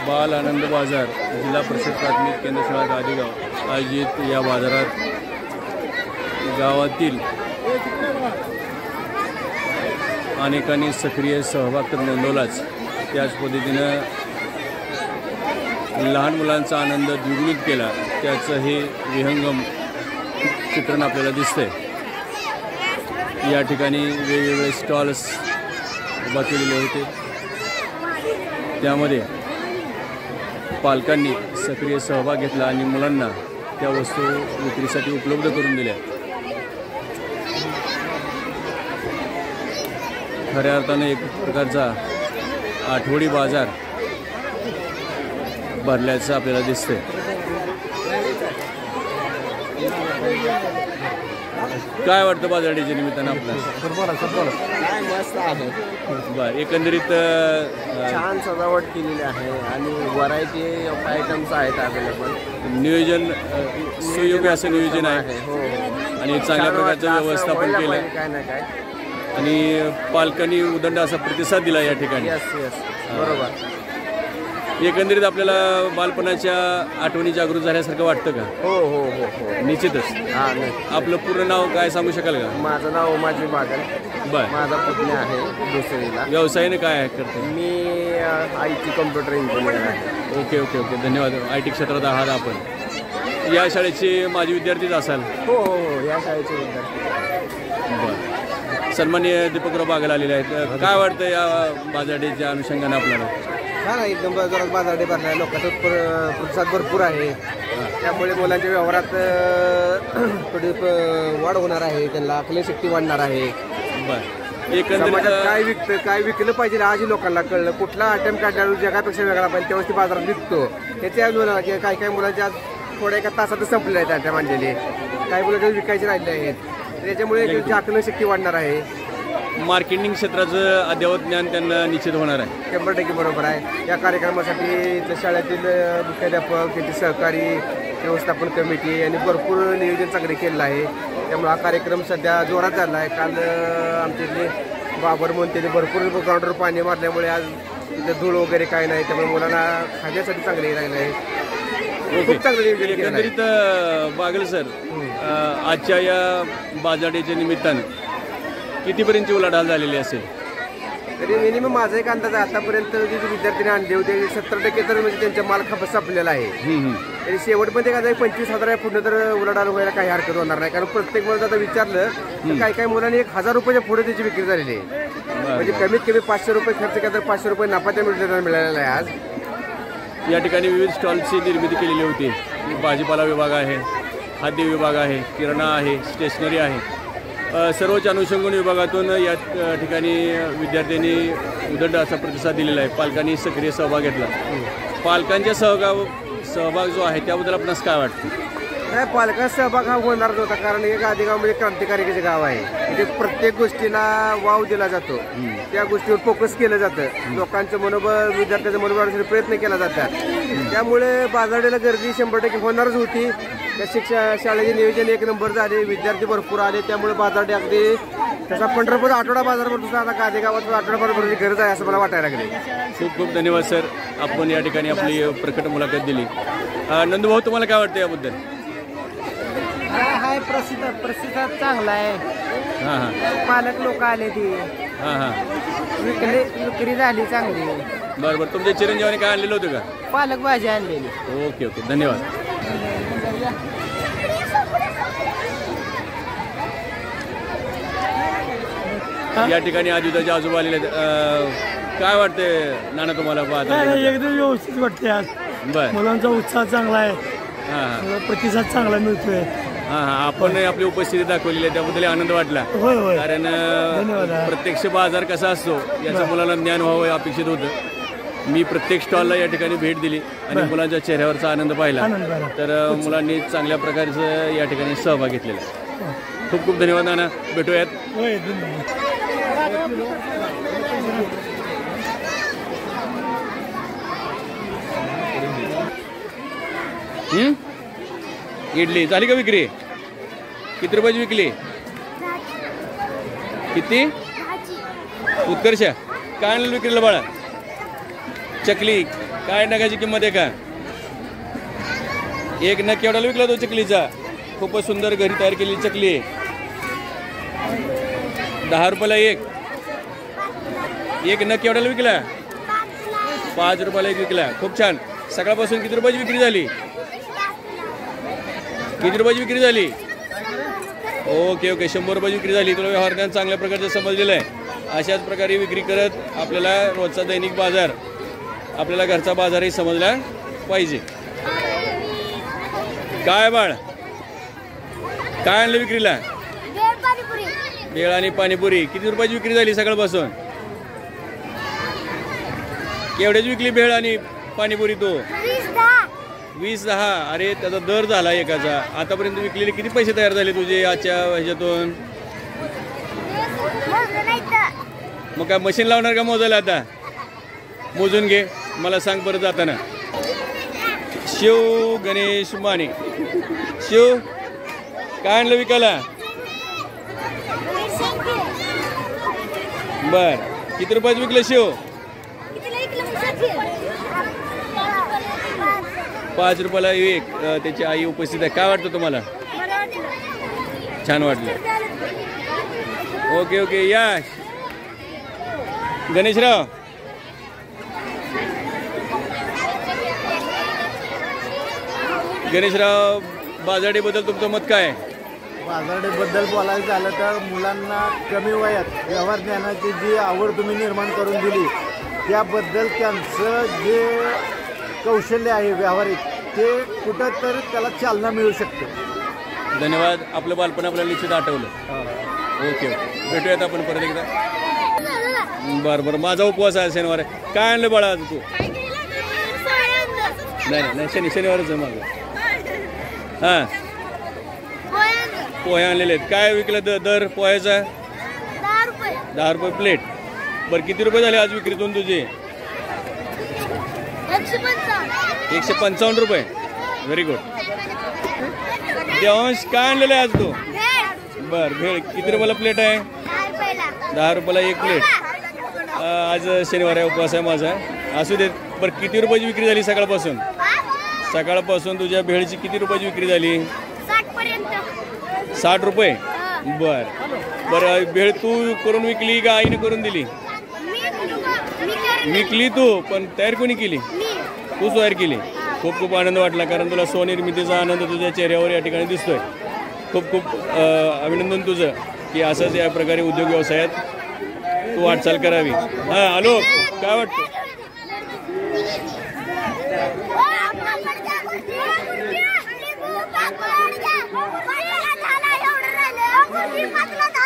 बाल आनंद बाजार जिल्हा परिषद प्राथमिक केंद्र शाळा गादेगाव आयोजित या बाजारात गावातील अनेकांनी सक्रिय सहभाग तर नोंदवलाच, त्याच पद्धतीनं लहान मुलांचा आनंद द्विगुणित केला, त्याचं हे विहंगम चित्रण आपल्याला दिसतंय। या ठिकाणी वेगवेगळे स्टॉल्स उभा केलेले होते, त्यामध्ये पालकांनी सक्रिय सहभाग घेतला आणि मुलांना त्या वस्तू विक्रीसाठी उपलब्ध करून दिल्या। खऱ्या अर्थानं एक प्रकारचा आठवडी बाजार भरल्याचं आपल्याला दिसतंय। काय वाटतं बाजारडीच्या निमित्तानं आपल्याला? काय मस्त आहे। बरं, एकंदरीत छान सजावट केलेली आहे आणि व्हरायटी ऑफ आयटम्स आहेत अवेलेबल। नियोजन सुयोग्य असं नियोजन आहे हो आणि चांगल्या प्रकारचं व्यवस्थापन केलं काय ना काय आणि पालकांनी उदंड असा प्रतिसाद दिला या ठिकाणी। यस यस बरोबर। एकंदरीत आपल्याला बालपणाच्या आठवणी जागृत झाल्यासारखं वाटतं का? हो हो हो हो निश्चितच। हां नाही, आपलं पूर्ण नाव काय सांगू शकाल का? माझं नाव उमाजी बागल। बरं, माझा पुतण्या आहे दुसरीला। व्यवसायाने काय करते? मी IT कॉम्प्युटर इंजिनियर आहे। ओके ओके ओके, धन्यवाद। IT क्षेत्रात आहात आपण, या शाळेचे माजी विद्यार्थीच असाल? हो हो हो या शाळेचे विद्यार्थी। बरं, सन्माननीय दीपकराव बागल आलेले आहेत, काय वाटतं या बाजारडेच्या अनुषंगाने आपल्याला? हां एकदम जोरात बाजारडे भरला आहे, लोकांचा प्रतिसाद भरपूर आहे, त्यामुळे मुलांच्या व्यवहारात थोडी वाढ होणार आहे, त्यांना आकलनशक्ती वाढणार आहे। बरं, एकंदरीत काय विकतं काय विकलं पाहिजे आजही लोकांना कळलं, कुठला आयटम काढल्यावर जगापेक्षा वेगळा पाहिजे त्यावेळेस ती बाजारात विकतो। त्याच्या काही काही मुलांच्या थोड्या एका तासातच संपलेले आहेत आयटम आणलेले, काही मुलं विकायचे राहिले आहेत, त्याच्यामुळे आकलनशक्ती वाढणार आहे। मार्केटिंग क्षेत्राचं अद्ययावत ज्ञान त्यांना निश्चित होणार आहे। 100% बरोबर आहे। या कार्यक्रमासाठी इथल्या शाळेतील मुख्याध्यापक, त्यांची सहकारी व्यवस्थापन कमिटी यांनी भरपूर नियोजन चांगले केलेलं आहे, त्यामुळे हा कार्यक्रम सध्या जोरात झाला आहे। काल आमच्या इथले बाबर म्हणून त्यांनी भरपूर ग्राउंडवर पाणी मारल्यामुळे आज तिथे धूळ वगैरे काय नाही, त्यामुळे मुलांना खाण्यासाठी चांगले राहिलं आहे, खूप चांगलं नियोजन केलं आहे। एकंदरीत बागल सर, आजच्या या बाजारडेच्या निमित्तानं कितीपर्यंतची उलाढाल झालेली असेल? तरी मिनिमम माझा एक अंदाज आहे, आतापर्यंत जे विद्यार्थ्यांनी आणले होते 70% तर म्हणजे त्यांच्या माल खप संपलेला आहे। तरी शेवटमध्ये काय 25,000 पुढे तर उलाढाल व्हायला काही हरकत होणार नाही, कारण प्रत्येक मुलांना आता विचारलं तर काही काही मुलांनी 1,000 रुपयाच्या पुढे त्याची विक्री झालेली आहे, म्हणजे कमीत कमी 500 रुपये खर्च केला तर 500 रुपये नफा त्या मिळालेला आहे। आज या ठिकाणी विविध स्टॉल्सची निर्मिती केलेली होती, भाजीपाला विभाग आहे, खाद्य विभाग आहे, किराणा आहे, स्टेशनरी आहे, सर्वच अनुषंगाने विभागातून या ठिकाणी विद्यार्थ्यांनी उदंड असा प्रतिसाद दिलेला आहे। पालकांनी सक्रिय सहभाग घेतला। पालकांच्या सहभाग जो आहे त्याबद्दल आपणास काय वाटतं? नाही, पालकांचा सहभाग हा होणारच होता, कारण हे गादेगाव म्हणजे क्रांतिकारीचे गाव आहे, म्हणजे प्रत्येक गोष्टीला वाव दिला जातो, त्या गोष्टीवर फोकस केलं जातं, लोकांचं मनोबल विद्यार्थ्यांचं मनोबल वाढवण्यासाठी प्रयत्न केला जातात, त्यामुळे बाजारडेला गर्दी 100% होणारच होती। त्या शाळेचे नियोजन एक नंबर झाले, विद्यार्थी भरपूर आले, त्यामुळे बाजारडे अगदी तसा पंढरपूर आठवडा बाजार भरतो, आता गादेगावात आठवडा बाजार भरण्याची गरज आहे असं मला वाटायला लागले। खूप खूप धन्यवाद सर, आपण या ठिकाणी आपली प्रकट मुलाखत दिली। नंदूभाऊ, तुम्हाला काय वाटतं याबद्दल? हाय, प्रतिसाद चांगला आहे। हां हां, पालक लोक आले ती, हां हां, विक्री झाली चांगली। बरं बरं, तुमच्या चिरंजीवाने काय आणलेलं होतं का? पालक भाजी आणलेली। ओके ओके, धन्यवाद। या ठिकाणी आजूबाजूचे आजोबा आलेले आहेत, काय वाटतंय नाना तुम्हाला? एकदम व्यवस्थित वाटते आज। बरं, मुलांचा उत्साह चांगला आहे, हां प्रतिसाद चांगला मिळतोय। हां हां, आपण आपली उपस्थिती दाखवलेली आहे त्याबद्दल आनंद वाटला, होय होय, कारण प्रत्यक्ष बाजार कसा असतो याचं मुलांना ज्ञान व्हावं अपेक्षित होतं। मी प्रत्येक स्टॉलला या ठिकाणी भेट दिली आणि मुलांच्या चेहऱ्यावरचा आनंद पाहिला, तर मुलांनी चांगल्या प्रकारचं या ठिकाणी सहभाग घेतलेला आहे। खूप खूप धन्यवाद नाना, भेटूयात। इडली झाली का विक्री? किती रुपयाची विकली? किती? उत्कर्ष काय आणलं विक्रीला बाळा? चकली काय नगाची किंमत आहे का? एक नग केवढ्याला विकला तो चकलीचा? खूपच सुंदर घरी तयार केलेली चकली आहे. 10 रुपयाला एक नग केवढ्याला विकला? 5 रुपयाला एक विकला. खूप छान. सकाळपासून किती रुपयाची विक्री झाली? किती रुपयाची विक्री झाली? ओके ओके 100 रुपयाची विक्री झाली. तुला व्यवहार ज्ञान चांगल्या प्रकारचं समजलेलं आहे. अशाच प्रकारे विक्री करत आपल्याला रोजचा दैनिक बाजार, आपल्याला घरचा बाजारही समजला पाहिजे. काय बाळ, काय आणलं विक्रीला? भेळ आणि पाणीपुरी. किती रुपयाची विक्री झाली सकाळपासून? केवढ्याची विकली भेळ आणि पाणीपुरी? तो 20-10. अरे त्याचा दर झाला एकाचा. आतापर्यंत विकलेले किती पैसे तयार झाले तुझे आजच्या ह्याच्यातून? मग काय मशीन लावणार का मोजायला? आता मोजून घे, मला सांग परत जाताना. शिव गणेश माने. शिव काय आणलं विकायला? बर, किती रुपयाचं विकलं शिव? 5 रुपयाला एक. त्याची आई उपस्थित आहे. काय वाटतं तुम्हाला? छान वाटलं. ओके ओके या गणेशराव. गणेशराव, बाजारडेबद्दल तुमचं मत काय? बाजारडेबद्दल बोलायचं झालं तर मुलांना कमी वयात व्यवहार ज्ञानाची जी आवड तुम्ही निर्माण करून दिली त्याबद्दल त्यांचं जे कौशल्य आहे व्यावहारिक ते कुठं तर त्याला चालना मिळू शकते. धन्यवाद. आपलं बालपण आपल्याला निश्चित आठवलं. ओके ओके भेटूयात आपण परत एकदा. बरं बरं, माझा उपवास आहे शनिवार आहे. काय आणलं बाळा आज तू? नाही शनिवारच आहे माझं. हां पोहे आणलेले आहेत. काय विकलं दर पोह्याचा? 10 रुपये प्लेट. बरं किती रुपये झाले आज विक्रीतून तुझे? 155 रुपये. Very good. देवांश काय आणलेलं आहे आज तू? बर भेळ किती रुपयाला प्लेट आहे? 10 रुपयाला एक प्लेट. आज शनिवार आहे, उपवास आहे माझा. असू देत. बरं किती रुपयाची विक्री झाली सकाळपासून? सकाळपासून तुझ्या भेळची किती रुपयाची विक्री झाली? 60 रुपये. बर बरं भेळ तू करून विकली का आईने करून दिली? विकली तू, पण तयार कोणी केली? तूच तयार केली. खूप खूप आनंद वाटला, कारण तुला स्वनिर्मितीचा आनंद तुझ्या चेहऱ्यावर या ठिकाणी दिसतोय. खूप खूप अभिनंदन तुझं की असंच या प्रकारे उद्योग व्यवसायात तू वाटचाल करावी. हां आलो. काय वाटतं? झाला एवढं राहिलं